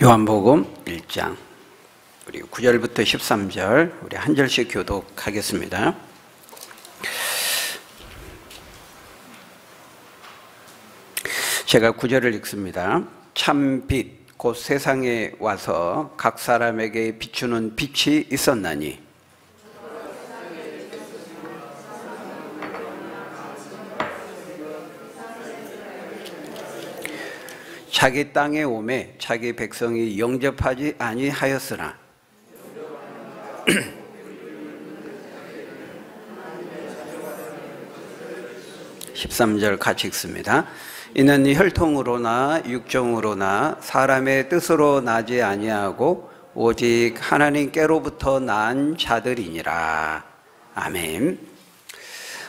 요한복음 1장 우리 9절부터 13절 우리 한 절씩 교독하겠습니다. 제가 9절을 읽습니다. 참 빛 곧 세상에 와서 각 사람에게 비추는 빛이 있었나니 자기 땅에 오매 자기 백성이 영접하지 아니하였으나 13절 같이 읽습니다. 이는 혈통으로나 육정으로나 사람의 뜻으로 나지 아니하고 오직 하나님께로부터 난 자들이니라. 아멘.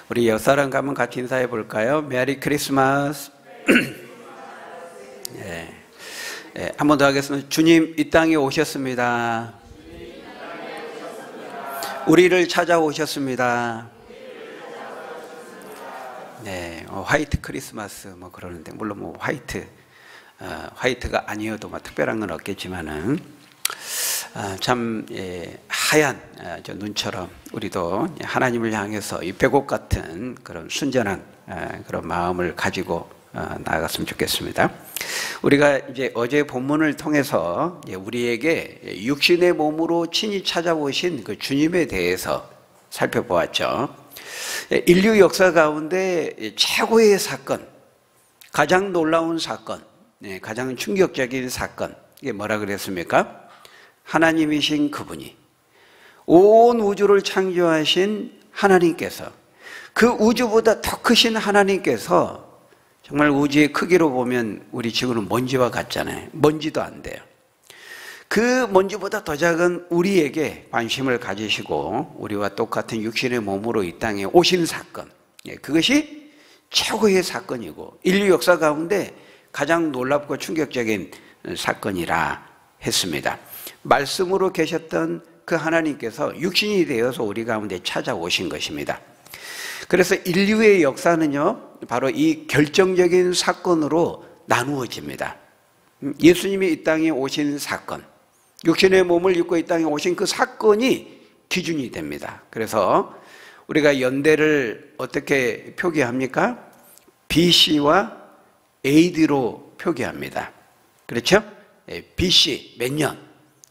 우리 옆 사람과 한번 같이 인사해 볼까요? 메리 크리스마스. 네. 한 번 더 하겠습니다. 주님 이 땅에 오셨습니다. 우리를 찾아오셨습니다. 네, 화이트 크리스마스 뭐 그러는데 물론 뭐 화이트가 아니어도 뭐 특별한 건 없겠지만은 참 하얀 저 눈처럼 우리도 하나님을 향해서 이 백옥 같은 그런 순전한 그런 마음을 가지고 나아갔으면 좋겠습니다. 우리가 이제 어제 본문을 통해서 우리에게 육신의 몸으로 친히 찾아오신 그 주님에 대해서 살펴보았죠. 인류 역사 가운데 최고의 사건, 가장 놀라운 사건, 가장 충격적인 사건, 이게 뭐라 그랬습니까? 하나님이신 그분이 온 우주를 창조하신 하나님께서 그 우주보다 더 크신 하나님께서 정말 우주의 크기로 보면 우리 지구는 먼지와 같잖아요. 먼지도 안 돼요. 그 먼지보다 더 작은 우리에게 관심을 가지시고 우리와 똑같은 육신의 몸으로 이 땅에 오신 사건, 그것이 최고의 사건이고 인류 역사 가운데 가장 놀랍고 충격적인 사건이라 했습니다. 말씀으로 계셨던 그 하나님께서 육신이 되어서 우리 가운데 찾아오신 것입니다. 그래서 인류의 역사는요 바로 이 결정적인 사건으로 나누어집니다. 예수님이 이 땅에 오신 사건, 육신의 몸을 입고 이 땅에 오신 그 사건이 기준이 됩니다. 그래서 우리가 연대를 어떻게 표기합니까? BC와 AD로 표기합니다. 그렇죠? BC 몇 년?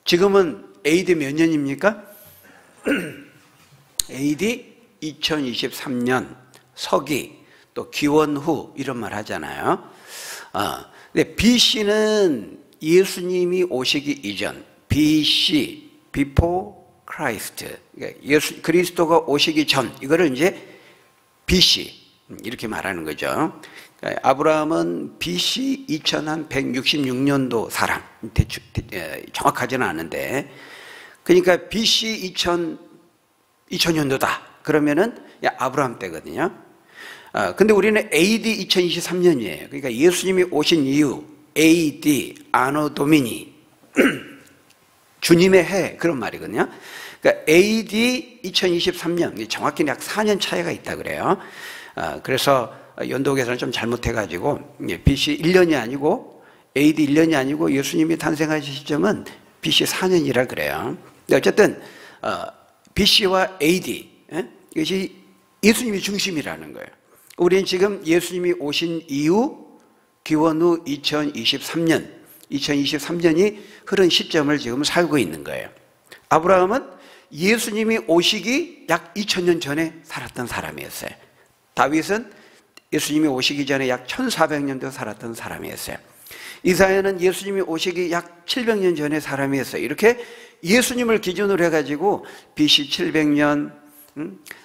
지금은 AD 몇 년입니까? AD 2023년 서기 또 기원 후 이런 말 하잖아요. 근데 BC는 예수님이 오시기 이전, BC, Before Christ, 예수 그리스도가 오시기 전, 이거를 이제 BC 이렇게 말하는 거죠. 그러니까 아브라함은 BC 2166년도 사람, 대충 정확하지는 않은데, 그러니까 BC 2000년도다. 그러면은 아브라함 때거든요. 근데 우리는 AD 2023년이에요. 그러니까 예수님이 오신 이후 AD 아노 도미니 주님의 해 그런 말이거든요. 그러니까 AD 2023년 정확히 약 4년 차이가 있다 그래요. 그래서 연도 계산을 좀 잘못해가지고 BC 1년이 아니고 AD 1년이 아니고 예수님이 탄생하신 시점은 BC 4년이라 그래요. 근데 어쨌든 BC와 AD 이것이 예수님이 중심이라는 거예요. 우리는 지금 예수님이 오신 이후 기원 후 2023년이 흐른 시점을 지금 살고 있는 거예요. 아브라함은 예수님이 오시기 약 2000년 전에 살았던 사람이었어요. 다윗은 예수님이 오시기 전에 약 1400년도 살았던 사람이었어요. 이사야는 예수님이 오시기 약 700년 전에 사람이었어요. 이렇게 예수님을 기준으로 해가지고 BC 700년,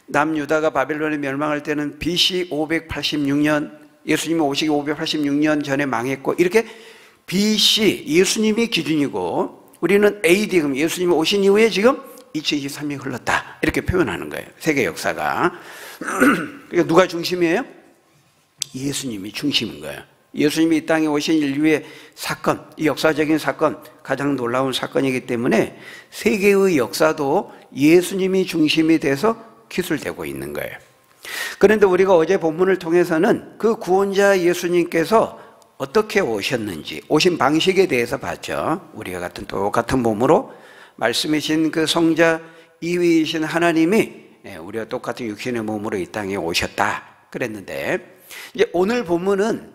남유다가 바벨론에 멸망할 때는 BC 586년, 예수님이 오시기 586년 전에 망했고, 이렇게 BC, 예수님이 기준이고 우리는 AD, 그럼 예수님이 오신 이후에 지금 2023년이 흘렀다 이렇게 표현하는 거예요. 세계 역사가. 그러니까 누가 중심이에요? 예수님이 중심인 거예요. 예수님이 이 땅에 오신 인류의 사건, 이 역사적인 사건, 가장 놀라운 사건이기 때문에 세계의 역사도 예수님이 중심이 돼서 기술되고 있는 거예요. 그런데 우리가 어제 본문을 통해서는 그 구원자 예수님께서 어떻게 오셨는지, 오신 방식에 대해서 봤죠. 우리가 같은 똑같은 몸으로 말씀이신 그 성자 2위이신 하나님이 우리와 똑같은 육신의 몸으로 이 땅에 오셨다 그랬는데, 이제 오늘 본문은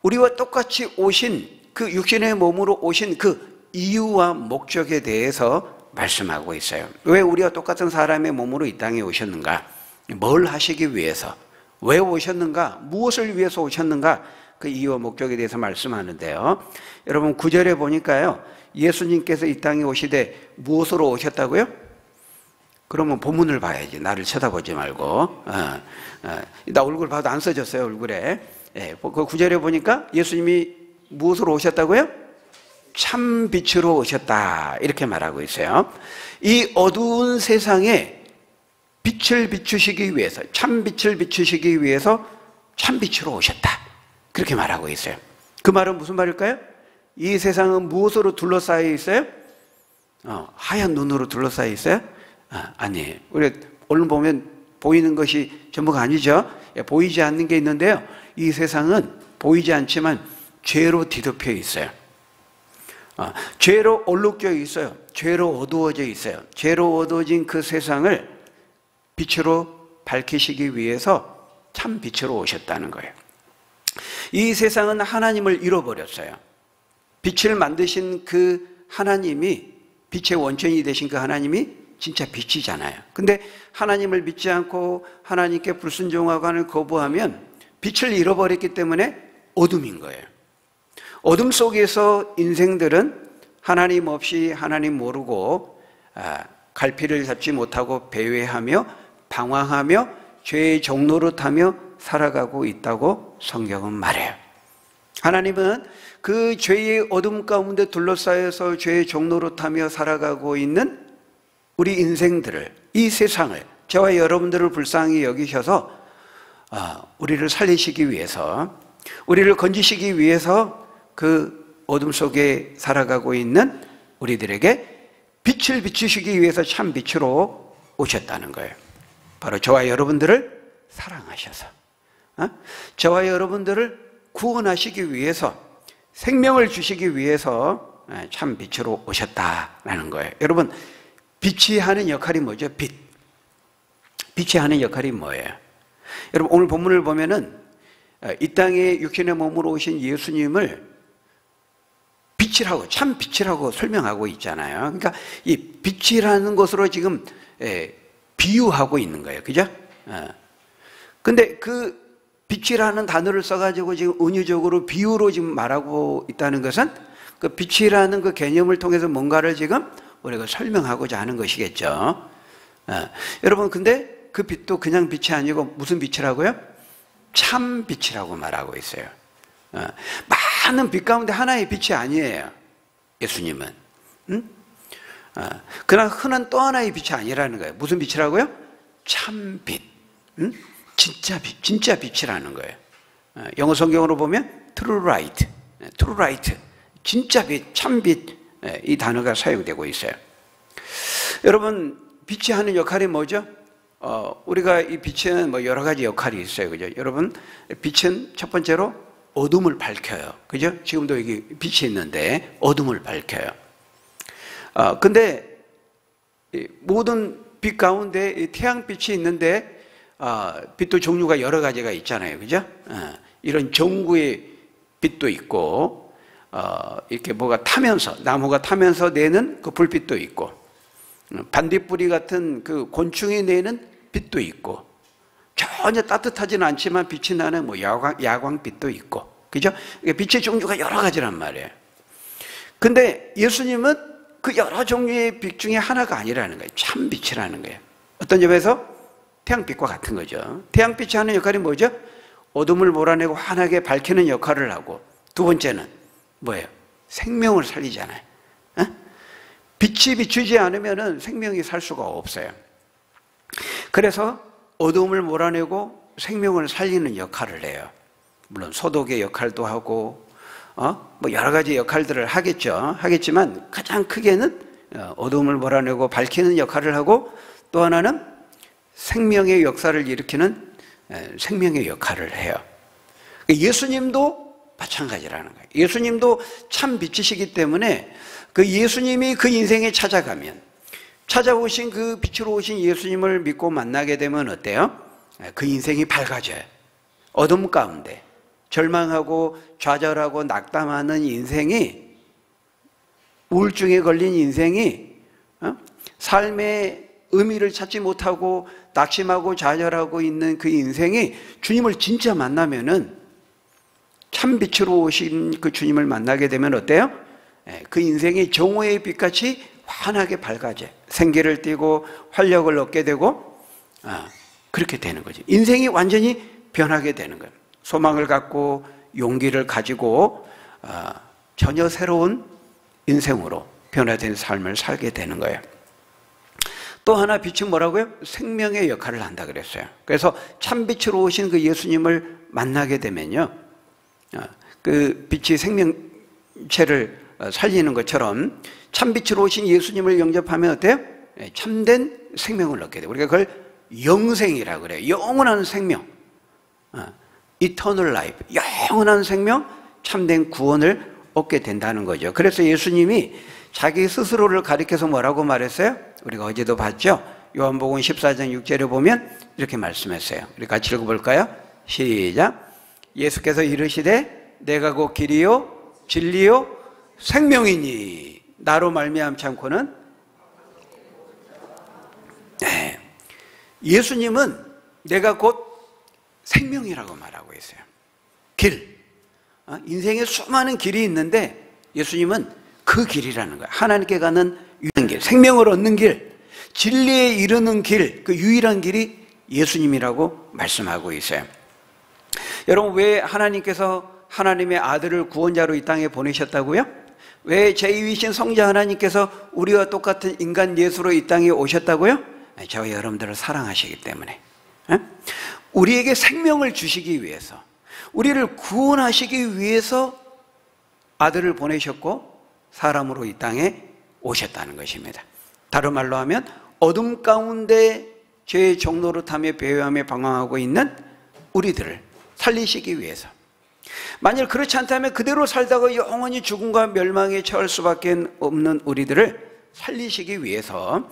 우리와 똑같이 오신 그 육신의 몸으로 오신 그 이유와 목적에 대해서 말씀하고 있어요. 왜 우리와 똑같은 사람의 몸으로 이 땅에 오셨는가? 뭘 하시기 위해서? 왜 오셨는가? 무엇을 위해서 오셨는가? 그 이유와 목적에 대해서 말씀하는데요. 여러분 9절에 보니까요, 예수님께서 이 땅에 오시되 무엇으로 오셨다고요? 그러면 본문을 봐야지. 나를 쳐다보지 말고. 나 얼굴 봐도 안 써졌어요, 얼굴에. 그 9절에 보니까 예수님이 무엇으로 오셨다고요? 참 빛으로 오셨다, 이렇게 말하고 있어요. 이 어두운 세상에 빛을 비추시기 위해서, 참 빛을 비추시기 위해서 참 빛으로 오셨다, 그렇게 말하고 있어요. 그 말은 무슨 말일까요? 이 세상은 무엇으로 둘러싸여 있어요? 하얀 눈으로 둘러싸여 있어요? 아니에요. 우리 오늘 보면 보이는 것이 전부가 아니죠. 보이지 않는 게 있는데요, 이 세상은 보이지 않지만 죄로 뒤덮여 있어요. 죄로 얼룩져 있어요. 죄로 어두워져 있어요. 죄로 어두워진 그 세상을 빛으로 밝히시기 위해서 참 빛으로 오셨다는 거예요. 이 세상은 하나님을 잃어버렸어요. 빛을 만드신 그 하나님이, 빛의 원천이 되신 그 하나님이 진짜 빛이잖아요. 근데 하나님을 믿지 않고 하나님께 불순종하고 하는 거부하면 빛을 잃어버렸기 때문에 어둠인 거예요. 어둠 속에서 인생들은 하나님 없이, 하나님 모르고 갈피를 잡지 못하고 배회하며 방황하며 죄의 종로로 타며 살아가고 있다고 성경은 말해요. 하나님은 그 죄의 어둠 가운데 둘러싸여서 죄의 종로로 타며 살아가고 있는 우리 인생들을, 이 세상을, 저와 여러분들을 불쌍히 여기셔서 우리를 살리시기 위해서, 우리를 건지시기 위해서 그 어둠 속에 살아가고 있는 우리들에게 빛을 비추시기 위해서 참 빛으로 오셨다는 거예요. 바로 저와 여러분들을 사랑하셔서, 저와 여러분들을 구원하시기 위해서, 생명을 주시기 위해서 참 빛으로 오셨다라는 거예요. 여러분, 빛이 하는 역할이 뭐죠? 빛이 하는 역할이 뭐예요? 여러분, 오늘 본문을 보면은 이 땅에 육신의 몸으로 오신 예수님을 빛이라고, 참 빛이라고 설명하고 있잖아요. 그러니까 이 빛이라는 것으로 지금 비유하고 있는 거예요. 그죠? 근데 그 빛이라는 단어를 써가지고 지금 은유적으로 비유로 지금 말하고 있다는 것은 그 빛이라는 그 개념을 통해서 뭔가를 지금 우리가 설명하고자 하는 것이겠죠. 여러분, 근데 그 빛도 그냥 빛이 아니고 무슨 빛이라고요? 참 빛이라고 말하고 있어요. 많은 빛 가운데 하나의 빛이 아니에요, 예수님은. 그러나 흔한 또 하나의 빛이 아니라는 거예요. 무슨 빛이라고요? 참 빛. 진짜 빛, 진짜 빛이라는 거예요. 영어 성경으로 보면 true light, true light, 진짜 빛, 참 빛, 이 단어가 사용되고 있어요. 여러분, 빛이 하는 역할이 뭐죠? 우리가 이 빛은 뭐 여러 가지 역할이 있어요. 그죠? 여러분, 빛은 첫 번째로 어둠을 밝혀요. 그죠? 지금도 여기 빛이 있는데 어둠을 밝혀요. 근데 모든 빛 가운데 태양빛이 있는데 빛도 종류가 여러 가지가 있잖아요. 그죠? 이런 전구의 빛도 있고, 이렇게 뭐가 타면서, 나무가 타면서 내는 그 불빛도 있고, 반딧불이 같은 그 곤충이 내는 빛도 있고, 전혀 따뜻하지는 않지만 빛이 나는 뭐 야광빛도 있고, 그죠? 빛의 종류가 여러 가지란 말이에요. 근데 예수님은 그 여러 종류의 빛 중에 하나가 아니라는 거예요. 참 빛이라는 거예요. 어떤 점에서 태양빛과 같은 거죠. 태양빛이 하는 역할이 뭐죠? 어둠을 몰아내고 환하게 밝히는 역할을 하고, 두 번째는 뭐예요? 생명을 살리잖아요. 빛이 비추지 않으면 생명이 살 수가 없어요. 그래서 어둠을 몰아내고 생명을 살리는 역할을 해요. 물론 소독의 역할도 하고, 뭐 여러 가지 역할들을 하겠지만 가장 크게는 어둠을 몰아내고 밝히는 역할을 하고, 또 하나는 생명의 역사를 일으키는 생명의 역할을 해요. 예수님도 마찬가지라는 거예요. 예수님도 참 빛이시기 때문에 그 예수님이 그 인생에 찾아오신 그 빛으로 오신 예수님을 믿고 만나게 되면 어때요? 그 인생이 밝아져요. 어둠 가운데 절망하고 좌절하고 낙담하는 인생이, 우울증에 걸린 인생이 삶의 의미를 찾지 못하고 낙심하고 좌절하고 있는 그 인생이 주님을 진짜 만나면은, 참 빛으로 오신 그 주님을 만나게 되면 어때요? 그 인생이 정오의 빛같이 환하게 밝아져 생기를 띠고 활력을 얻게 되고 그렇게 되는 거죠. 인생이 완전히 변하게 되는 거예요. 소망을 갖고 용기를 가지고 전혀 새로운 인생으로 변화된 삶을 살게 되는 거예요. 또 하나 빛은 뭐라고요? 생명의 역할을 한다 그랬어요. 그래서 참빛으로 오신 그 예수님을 만나게 되면요, 그 빛이 생명체를 살리는 것처럼 참빛으로 오신 예수님을 영접하면 어때요? 참된 생명을 얻게 돼요. 우리가 그걸 영생이라고 그래요. 영원한 생명, Eternal Life, 영원한 생명, 참된 구원을 얻게 된다는 거죠. 그래서 예수님이 자기 스스로를 가리켜서 뭐라고 말했어요? 우리가 어제도 봤죠? 요한복음 14장 6절에 보면 이렇게 말씀했어요. 우리 같이 읽어볼까요? 시작. 예수께서 이르시되 내가 곧 길이요 진리요 생명이니 나로 말미암지 않고는. 네. 예수님은 내가 곧 생명이라고 말하고 있어요. 길. 인생에 수많은 길이 있는데 예수님은 그 길이라는 거예요. 하나님께 가는 유일한 길, 생명을 얻는 길, 진리에 이르는 길, 그 유일한 길이 예수님이라고 말씀하고 있어요. 여러분, 왜 하나님께서 하나님의 아들을 구원자로 이 땅에 보내셨다고요? 왜 제2위신 성자 하나님께서 우리와 똑같은 인간 예수로 이 땅에 오셨다고요? 저와 여러분들을 사랑하시기 때문에, 우리에게 생명을 주시기 위해서, 우리를 구원하시기 위해서 아들을 보내셨고 사람으로 이 땅에 오셨다는 것입니다. 다른 말로 하면 어둠 가운데 죄의 종노릇하며 배회하며 방황하고 있는 우리들을 살리시기 위해서. 만일 그렇지 않다면 그대로 살다가 영원히 죽음과 멸망에 처할 수밖에 없는 우리들을 살리시기 위해서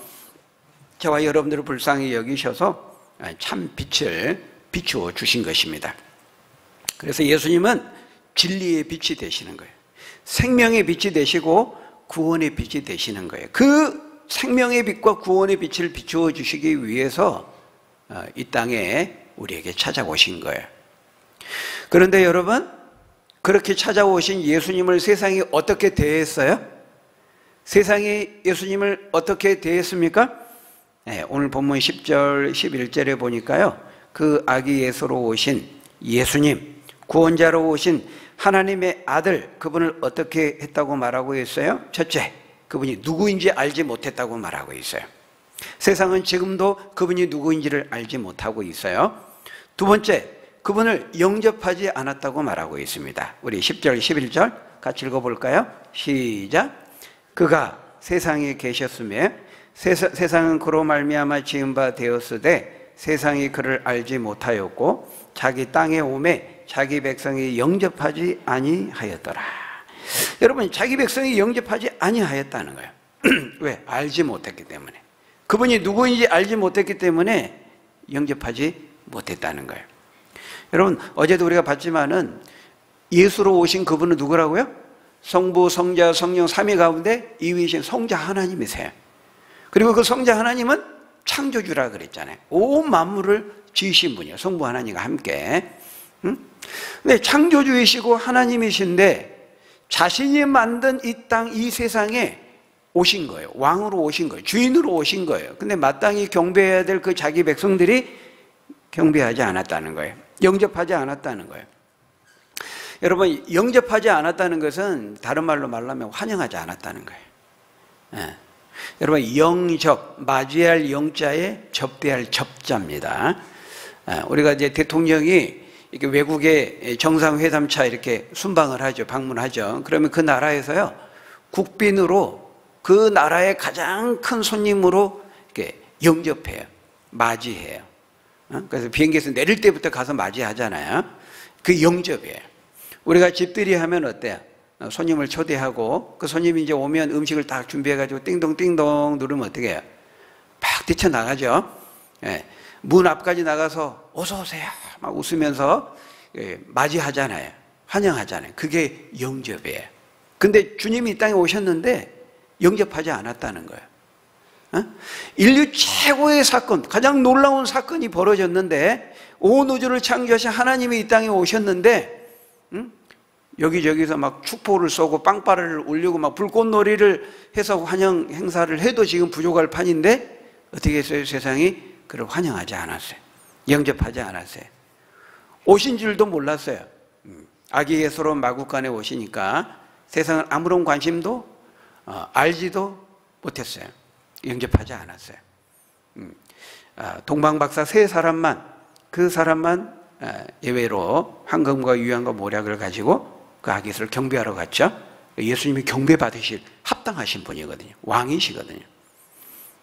저와 여러분들을 불쌍히 여기셔서 참 빛을 비추어 주신 것입니다. 그래서 예수님은 진리의 빛이 되시는 거예요. 생명의 빛이 되시고 구원의 빛이 되시는 거예요. 그 생명의 빛과 구원의 빛을 비추어 주시기 위해서 이 땅에 우리에게 찾아오신 거예요. 그런데 여러분, 그렇게 찾아오신 예수님을 세상이 어떻게 대했어요? 세상이 예수님을 어떻게 대했습니까? 네, 오늘 본문 10절, 11절에 보니까요, 그 아기 예수로 오신 예수님, 구원자로 오신 하나님의 아들, 그분을 어떻게 했다고 말하고 있어요? 첫째, 그분이 누구인지 알지 못했다고 말하고 있어요. 세상은 지금도 그분이 누구인지를 알지 못하고 있어요. 두 번째, 그분을 영접하지 않았다고 말하고 있습니다. 우리 10절, 11절 같이 읽어볼까요? 시작. 그가 세상에 계셨으며 세상은 그로 말미암아 지은 바 되었으되 세상이 그를 알지 못하였고 자기 땅에 오매 자기 백성이 영접하지 아니하였더라. 여러분, 자기 백성이 영접하지 아니하였다는 거예요. 왜? 알지 못했기 때문에. 그분이 누구인지 알지 못했기 때문에 영접하지 못했다는 거예요. 여러분, 어제도 우리가 봤지만은 예수로 오신 그분은 누구라고요? 성부, 성자, 성령 삼위 가운데 2위이신 성자 하나님이세요. 그리고 그 성자 하나님은 창조주라 그랬잖아요. 온 만물을 지으신 분이에요. 성부 하나님과 함께. 근데 창조주이시고 하나님이신데 자신이 만든 이 땅, 이 세상에 오신 거예요. 왕으로 오신 거예요. 주인으로 오신 거예요. 근데 마땅히 경배해야 될 그 자기 백성들이 경배하지 않았다는 거예요. 영접하지 않았다는 거예요. 여러분, 영접하지 않았다는 것은 다른 말로 말하면 환영하지 않았다는 거예요. 예. 여러분, 영접, 맞이할 영자에 접대할 접자입니다. 우리가 이제 대통령이 이렇게 외국에 정상회담차 이렇게 순방을 하죠. 방문하죠. 그러면 그 나라에서요, 국빈으로 그 나라의 가장 큰 손님으로 이렇게 영접해요. 맞이해요. 그래서 비행기에서 내릴 때부터 가서 맞이하잖아요. 그 영접이에요. 우리가 집들이 하면 어때요? 손님을 초대하고 그 손님이 이제 오면 음식을 딱 준비해가지고 띵동띵동 누르면 어떻게 해요? 팍 뛰쳐나가죠. 예. 문 앞까지 나가서 어서 오세요 막 웃으면서 맞이하잖아요. 환영하잖아요. 그게 영접이에요. 근데 주님이 이 땅에 오셨는데 영접하지 않았다는 거예요. 인류 최고의 사건, 가장 놀라운 사건이 벌어졌는데 온 우주를 창조하신 하나님이 이 땅에 오셨는데 여기저기서 막 축포를 쏘고 빵빠레를 울리고 막 불꽃놀이를 해서 환영 행사를 해도 지금 부족할 판인데 어떻게 했어요? 세상이 그를 환영하지 않았어요. 영접하지 않았어요. 오신 줄도 몰랐어요. 아기 예수로 마구간에 오시니까 세상은 아무런 관심도 알지도 못했어요. 영접하지 않았어요. 동방박사 세 사람만, 그 사람만 예외로 황금과 유황과 모략을 가지고 그 아기 예수를 경배하러 갔죠. 예수님이 경배받으실 합당하신 분이거든요. 왕이시거든요.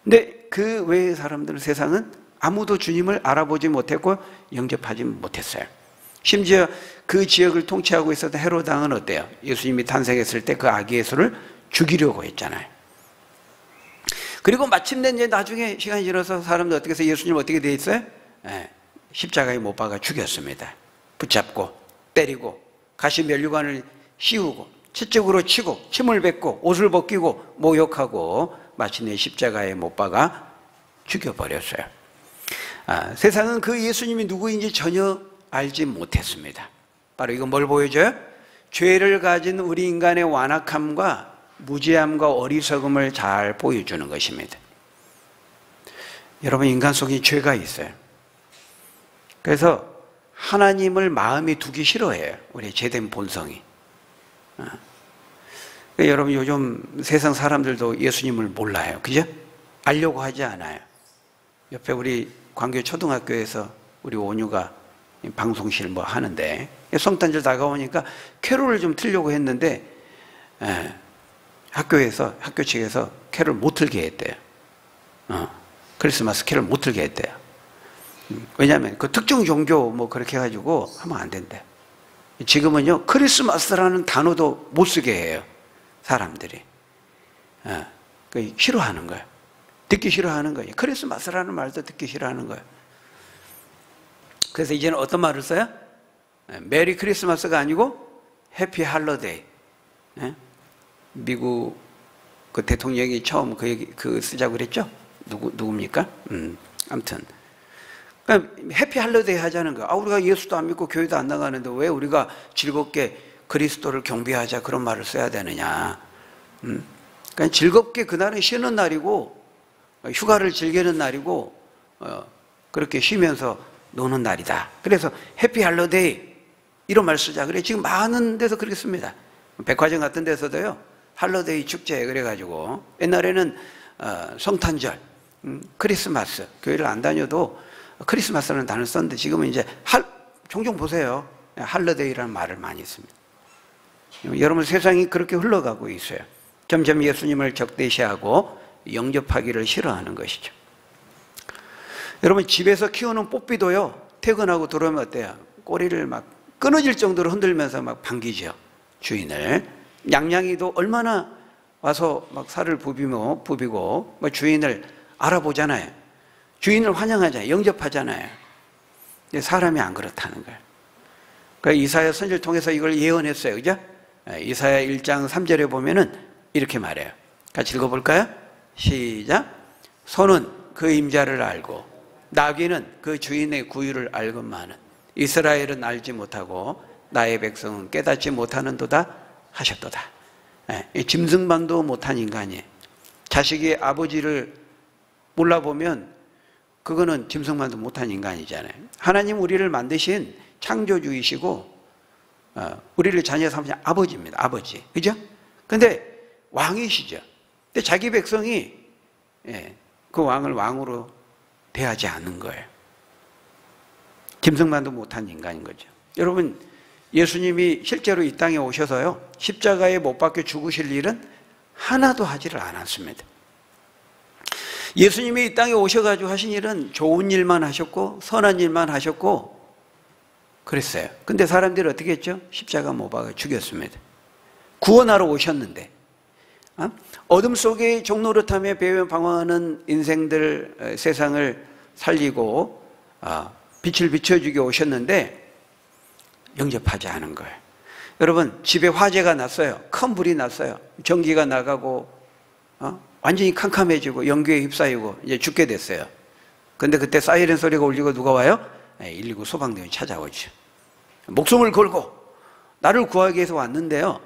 근데 그 외의 사람들은, 세상은 아무도 주님을 알아보지 못했고 영접하지 못했어요. 심지어 그 지역을 통치하고 있었던 헤롯 왕은 어때요? 예수님이 탄생했을 때 그 아기 예수를 죽이려고 했잖아요. 그리고 마침내 이제 나중에 시간이 지나서 사람들 어떻게 해서 예수님 어떻게 돼 있어요? 십자가에 못 박아 죽였습니다. 붙잡고 때리고 가시 면류관을 씌우고 채찍으로 치고 침을 뱉고 옷을 벗기고 모욕하고 마침내 십자가에 못 박아 죽여버렸어요. 세상은 그 예수님이 누구인지 전혀 알지 못했습니다. 바로 이거 뭘 보여줘요? 죄를 가진 우리 인간의 완악함과 무지함과 어리석음을 잘 보여주는 것입니다. 여러분, 인간 속에 죄가 있어요. 그래서 하나님을 마음에 두기 싫어해요. 우리의 죄된 본성이. 여러분, 요즘 세상 사람들도 예수님을 몰라요. 그죠? 알려고 하지 않아요. 옆에 우리 광교 초등학교에서 우리 온유가 방송실 뭐 하는데 성탄절 다가오니까 캐롤을 좀 틀려고 했는데 학교에서, 학교 측에서 캐롤 못 틀게 했대요. 크리스마스 캐롤 못 틀게 했대요. 왜냐하면 그 특정 종교 뭐 그렇게 해가지고 하면 안 된대. 지금은요, 크리스마스라는 단어도 못 쓰게 해요. 사람들이. 싫어하는 거예요. 듣기 싫어하는 거예요. 크리스마스라는 말도 듣기 싫어하는 거예요. 그래서 이제는 어떤 말을 써요? 메리 크리스마스가 아니고 해피 할러데이. 미국 그 대통령이 처음 그 쓰자고 그랬죠? 누굽니까? 아무튼. 그러니까 해피 할러데이 하자는 거야. 우리가 예수도 안 믿고 교회도 안 나가는데 왜 우리가 즐겁게 그리스도를 경배하자 그런 말을 써야 되느냐. 그러니까 즐겁게 그날은 쉬는 날이고 휴가를 즐기는 날이고 그렇게 쉬면서 노는 날이다. 그래서 해피 할러데이 이런 말 쓰자. 그래 지금 많은 데서 그렇게 씁니다. 백화점 같은 데서도요, 할러데이 축제 그래가지고 옛날에는 성탄절, 크리스마스, 교회를 안 다녀도 크리스마스라는 단어를 썼는데 지금은 이제 종종 보세요. 할러데이라는 말을 많이 씁니다. 여러분, 세상이 그렇게 흘러가고 있어요. 점점 예수님을 적대시하고 영접하기를 싫어하는 것이죠. 여러분, 집에서 키우는 뽀삐도요, 퇴근하고 들어오면 어때요? 꼬리를 막 끊어질 정도로 흔들면서 막 반기죠, 주인을. 양양이도 얼마나 와서 막 살을 부비고 막 주인을 알아보잖아요. 주인을 환영하잖아요. 영접하잖아요. 근데 사람이 안 그렇다는 거예요. 그러니까 이사야 선지를 통해서 이걸 예언했어요. 그죠? 이사야 1장 3절에 보면은 이렇게 말해요. 같이 읽어볼까요? 시작. 소는 그 임자를 알고 나귀는 그 주인의 구유를 알건만은 이스라엘은 알지 못하고 나의 백성은 깨닫지 못하는도다 하셨도다. 짐승만도 못한 인간이에요. 자식이 아버지를 몰라보면 그거는 짐승만도 못한 인간이잖아요. 하나님 우리를 만드신 창조주이시고 우리를 자녀 삼으신 아버지입니다. 아버지. 그죠? 근데 왕이시죠. 근데 자기 백성이 그 왕을 왕으로 대하지 않는 거예요. 짐승만도 못한 인간인 거죠. 여러분, 예수님이 실제로 이 땅에 오셔서요, 십자가에 못 박혀 죽으실 일은 하나도 하지를 않았습니다. 예수님이 이 땅에 오셔가지고 하신 일은 좋은 일만 하셨고 선한 일만 하셨고 그랬어요. 근데 사람들이 어떻게 했죠? 십자가 못 박아 죽였습니다. 구원하러 오셨는데 어둠 속에 종노릇하며 배회 방황하는 인생들, 세상을 살리고 빛을 비춰주게 오셨는데 영접하지 않은 거예요. 여러분, 집에 화재가 났어요. 큰 불이 났어요. 전기가 나가고 완전히 캄캄해지고 연기에 휩싸이고 이제 죽게 됐어요. 근데 그때 사이렌 소리가 울리고 누가 와요? 119 소방대원이 찾아오죠. 목숨을 걸고 나를 구하기 위해서 왔는데요,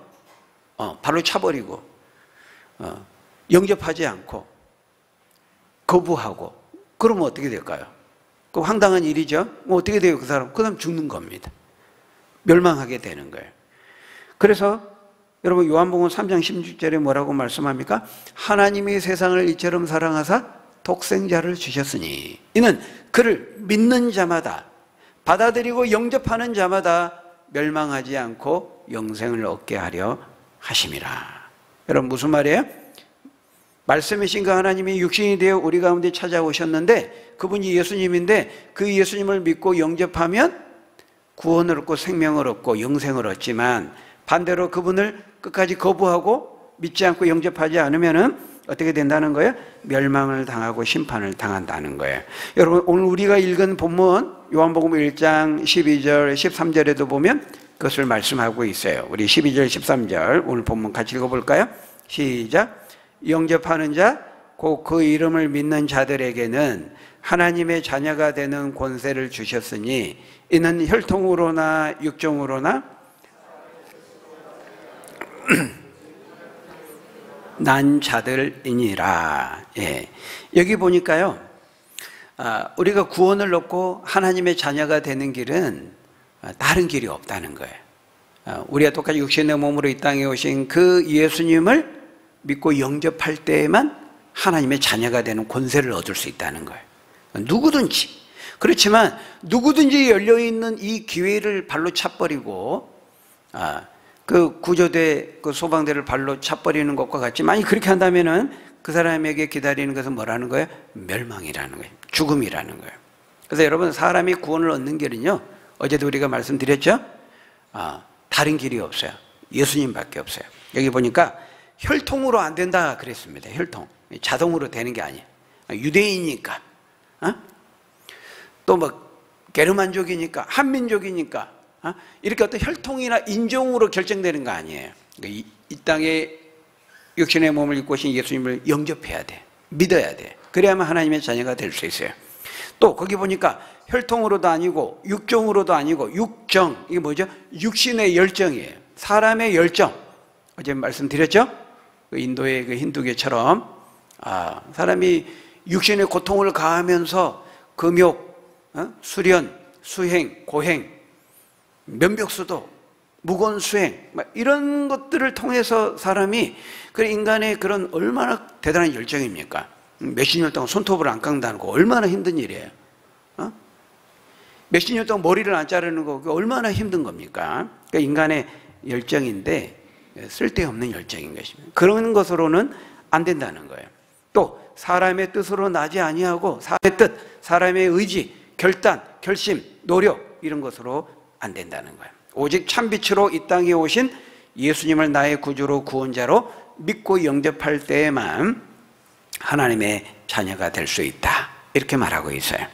발로 차버리고 영접하지 않고 거부하고 그러면 어떻게 될까요? 그 황당한 일이죠. 뭐 어떻게 돼요? 그 사람 죽는 겁니다. 멸망하게 되는 거예요. 그래서 여러분, 요한복음 3장 16절에 뭐라고 말씀합니까? 하나님이 세상을 이처럼 사랑하사 독생자를 주셨으니 이는 그를 믿는 자마다, 받아들이고 영접하는 자마다 멸망하지 않고 영생을 얻게 하려 하심이라. 여러분, 무슨 말이에요? 말씀이신 그 하나님이 육신이 되어 우리 가운데 찾아오셨는데 그분이 예수님인데 그 예수님을 믿고 영접하면 구원을 얻고 생명을 얻고 영생을 얻지만, 반대로 그분을 끝까지 거부하고 믿지 않고 영접하지 않으면 어떻게 된다는 거예요? 멸망을 당하고 심판을 당한다는 거예요. 여러분, 오늘 우리가 읽은 본문 요한복음 1장 12절 13절에도 보면 그것을 말씀하고 있어요. 우리 12절 13절 오늘 본문 같이 읽어볼까요? 시작. 영접하는 자 곧 그 이름을 믿는 자들에게는 하나님의 자녀가 되는 권세를 주셨으니 이는 혈통으로나 육정으로나 난 자들이니라. 예. 여기 보니까요, 우리가 구원을 얻고 하나님의 자녀가 되는 길은 다른 길이 없다는 거예요. 우리가 똑같이 육신의 몸으로 이 땅에 오신 그 예수님을 믿고 영접할 때에만 하나님의 자녀가 되는 권세를 얻을 수 있다는 거예요. 누구든지. 그렇지만 누구든지 열려있는 이 기회를 발로 차버리고 그 구조대, 그 소방대를 발로 차버리는 것과 같이 만약 그렇게 한다면은 그 사람에게 기다리는 것은 뭐라는 거예요? 멸망이라는 거예요. 죽음이라는 거예요. 그래서 여러분, 사람이 구원을 얻는 길은요, 어제도 우리가 말씀드렸죠? 다른 길이 없어요. 예수님밖에 없어요. 여기 보니까 혈통으로 안 된다 그랬습니다. 혈통. 자동으로 되는 게 아니에요. 유대인이니까, 또 뭐 게르만족이니까, 한민족이니까, 이렇게 어떤 혈통이나 인종으로 결정되는 거 아니에요. 이 땅에 육신의 몸을 입고 오신 예수님을 영접해야 돼. 믿어야 돼. 그래야만 하나님의 자녀가 될 수 있어요. 또 거기 보니까 혈통으로도 아니고 육종으로도 아니고 육정, 이게 뭐죠? 육신의 열정이에요. 사람의 열정. 어제 말씀드렸죠? 인도의 그 힌두교처럼 사람이 육신의 고통을 가하면서 금욕, 수련, 수행, 고행, 면벽수도, 무거운 수행, 이런 것들을 통해서 사람이 그 인간의 그런 얼마나 대단한 열정입니까? 몇십 년 동안 손톱을 안 깎는다는 거 얼마나 힘든 일이에요. 몇십 년 동안 머리를 안 자르는 거 얼마나 힘든 겁니까? 그러니까 인간의 열정인데 쓸데없는 열정인 것입니다. 그런 것으로는 안 된다는 거예요. 또 사람의 뜻으로 나지 아니하고 사람의 뜻, 사람의 의지, 결단, 결심, 노력 이런 것으로 안 된다는 거예요. 오직 참빛으로 이 땅에 오신 예수님을 나의 구주로 구원자로 믿고 영접할 때에만 하나님의 자녀가 될 수 있다, 이렇게 말하고 있어요.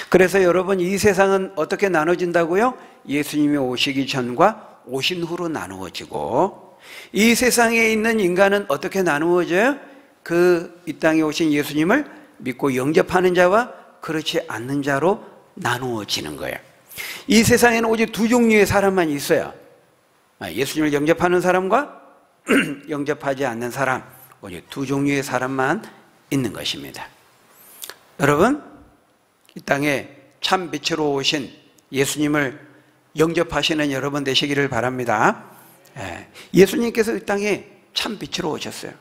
그래서 여러분, 이 세상은 어떻게 나눠진다고요? 예수님이 오시기 전과 오신 후로 나누어지고, 이 세상에 있는 인간은 어떻게 나누어져요? 그 이 땅에 오신 예수님을 믿고 영접하는 자와 그렇지 않는 자로 나누어지는 거예요. 이 세상에는 오직 두 종류의 사람만 있어요. 예수님을 영접하는 사람과 영접하지 않는 사람, 오직 두 종류의 사람만 있는 것입니다. 여러분, 이 땅에 참 빛으로 오신 예수님을 영접하시는 여러분 되시기를 바랍니다. 예수님께서 이 땅에 참 빛으로 오셨어요.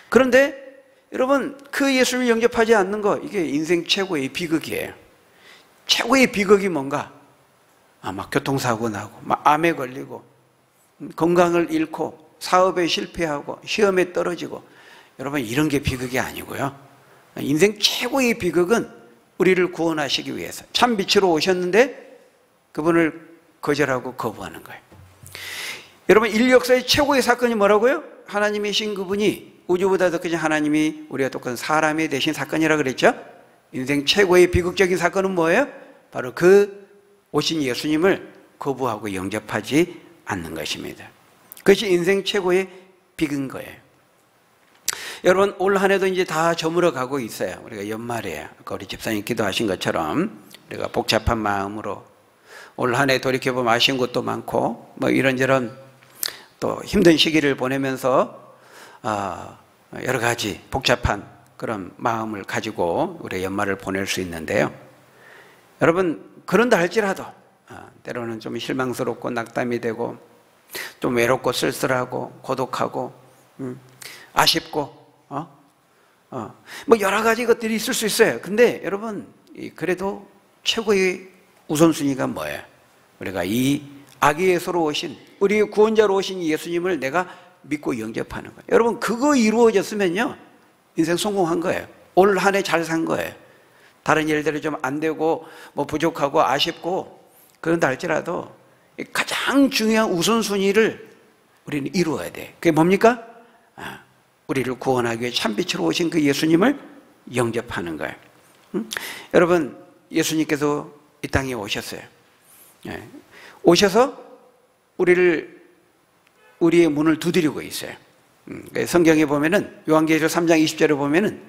그런데 여러분, 그 예수님을 영접하지 않는 거, 이게 인생 최고의 비극이에요. 최고의 비극이 뭔가? 막 교통사고 나고, 막 암에 걸리고, 건강을 잃고, 사업에 실패하고, 시험에 떨어지고. 여러분, 이런 게 비극이 아니고요. 인생 최고의 비극은 우리를 구원하시기 위해서 참 빛으로 오셨는데 그분을 거절하고 거부하는 거예요. 여러분, 인류 역사의 최고의 사건이 뭐라고요? 하나님이신 그분이, 우주보다 더 크신 하나님이 우리가 똑같은 사람이 되신 사건이라 그랬죠? 인생 최고의 비극적인 사건은 뭐예요? 바로 그 오신 예수님을 거부하고 영접하지 않는 것입니다. 그것이 인생 최고의 비극인 거예요. 여러분, 올 한 해도 이제 다 저물어 가고 있어요. 우리가 연말이에요. 아까 우리 집사님 기도하신 것처럼 우리가 복잡한 마음으로 올 한 해 돌이켜보면 아쉬운 것도 많고 뭐 이런저런 또 힘든 시기를 보내면서 여러 가지 복잡한 그런 마음을 가지고 우리 연말을 보낼 수 있는데요. 여러분, 그런다 할지라도 때로는 좀 실망스럽고 낙담이 되고 좀 외롭고 쓸쓸하고 고독하고 아쉽고 뭐 여러 가지 것들이 있을 수 있어요. 근데 여러분, 그래도 최고의 우선순위가 뭐예요? 우리가 이 아기예수로 오신, 우리의 구원자로 오신 예수님을 내가 믿고 영접하는 거예요. 여러분, 그거 이루어졌으면요 인생 성공한 거예요. 올 한 해 잘 산 거예요. 다른 일들이 좀 안 되고 뭐 부족하고 아쉽고 그런다 할지라도 가장 중요한 우선순위를 우리는 이루어야 돼. 그게 뭡니까? 우리를 구원하기 위해 참빛으로 오신 그 예수님을 영접하는 거예요. 여러분, 예수님께서 이 땅에 오셨어요. 오셔서 우리의 문을 두드리고 있어요. 성경에 보면은 요한계시록 3장 20절에 보면은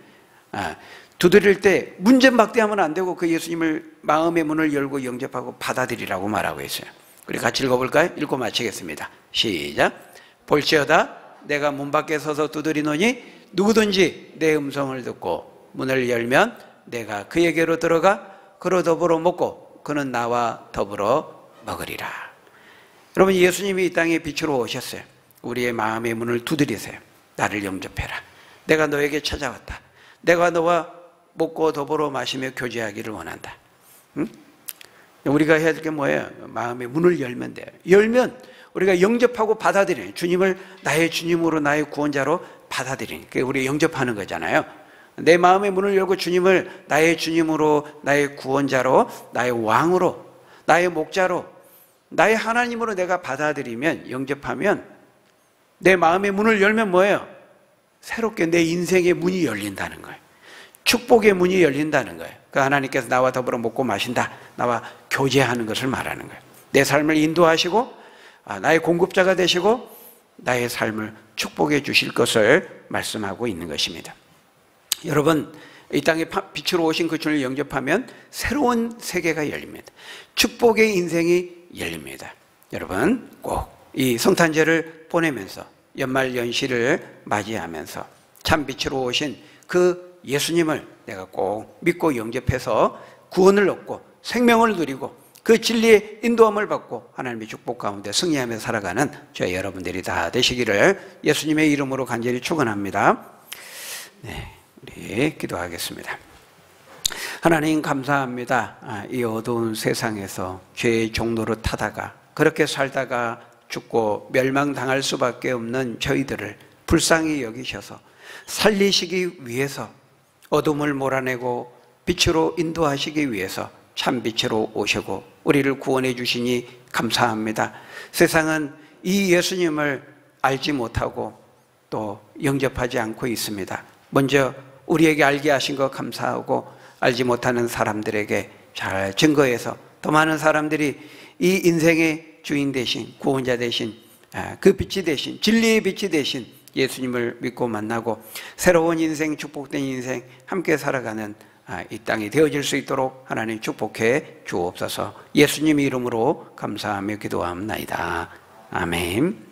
두드릴 때 문전박대하면 안 되고 그 예수님을 마음의 문을 열고 영접하고 받아들이라고 말하고 있어요. 우리 같이 읽어볼까요? 읽고 마치겠습니다. 시작. 볼지어다 내가 문 밖에 서서 두드리노니 누구든지 내 음성을 듣고 문을 열면 내가 그에게로 들어가 그로 더불어 먹고 그는 나와 더불어 먹으리라. 여러분, 예수님이 이 땅에 빛으로 오셨어요. 우리의 마음의 문을 두드리세요. 나를 영접해라. 내가 너에게 찾아왔다. 내가 너와 먹고 더불어 마시며 교제하기를 원한다. 우리가 해야 될 게 뭐예요? 마음의 문을 열면 돼요. 열면 우리가 영접하고 받아들이는, 주님을 나의 주님으로 나의 구원자로 받아들이는, 그게 우리 영접하는 거잖아요. 내 마음의 문을 열고 주님을 나의 주님으로 나의 구원자로 나의 왕으로 나의 목자로 나의 하나님으로 내가 받아들이면, 영접하면 내 마음의 문을 열면 뭐예요? 새롭게 내 인생의 문이 열린다는 거예요. 축복의 문이 열린다는 거예요. 그 하나님께서 나와 더불어 먹고 마신다, 나와 교제하는 것을 말하는 거예요. 내 삶을 인도하시고 나의 공급자가 되시고 나의 삶을 축복해 주실 것을 말씀하고 있는 것입니다. 여러분, 이 땅에 빛으로 오신 그 주님을 영접하면 새로운 세계가 열립니다. 축복의 인생이 열립니다. 여러분, 꼭 이 성탄절을 보내면서 연말 연시를 맞이하면서 참 빛으로 오신 그 예수님을 내가 꼭 믿고 영접해서 구원을 얻고 생명을 누리고 그 진리의 인도함을 받고 하나님의 축복 가운데 승리하며 살아가는 저희 여러분들이 다 되시기를 예수님의 이름으로 간절히 축원합니다. 네, 우리 기도하겠습니다. 하나님, 감사합니다. 이 어두운 세상에서 죄의 종로로 타다가 그렇게 살다가 죽고 멸망당할 수밖에 없는 저희들을 불쌍히 여기셔서 살리시기 위해서 어둠을 몰아내고 빛으로 인도하시기 위해서 참빛으로 오시고 우리를 구원해 주시니 감사합니다. 세상은 이 예수님을 알지 못하고 또 영접하지 않고 있습니다. 먼저 우리에게 알게 하신 것 감사하고 알지 못하는 사람들에게 잘 증거해서 더 많은 사람들이 이 인생의 주인 되신, 구원자 되신, 그 빛이 되신, 진리의 빛이 되신 예수님을 믿고 만나고 새로운 인생, 축복된 인생 함께 살아가는 이 땅이 되어질 수 있도록 하나님 축복해 주옵소서. 예수님 이름으로 감사하며 기도합니다. 아멘.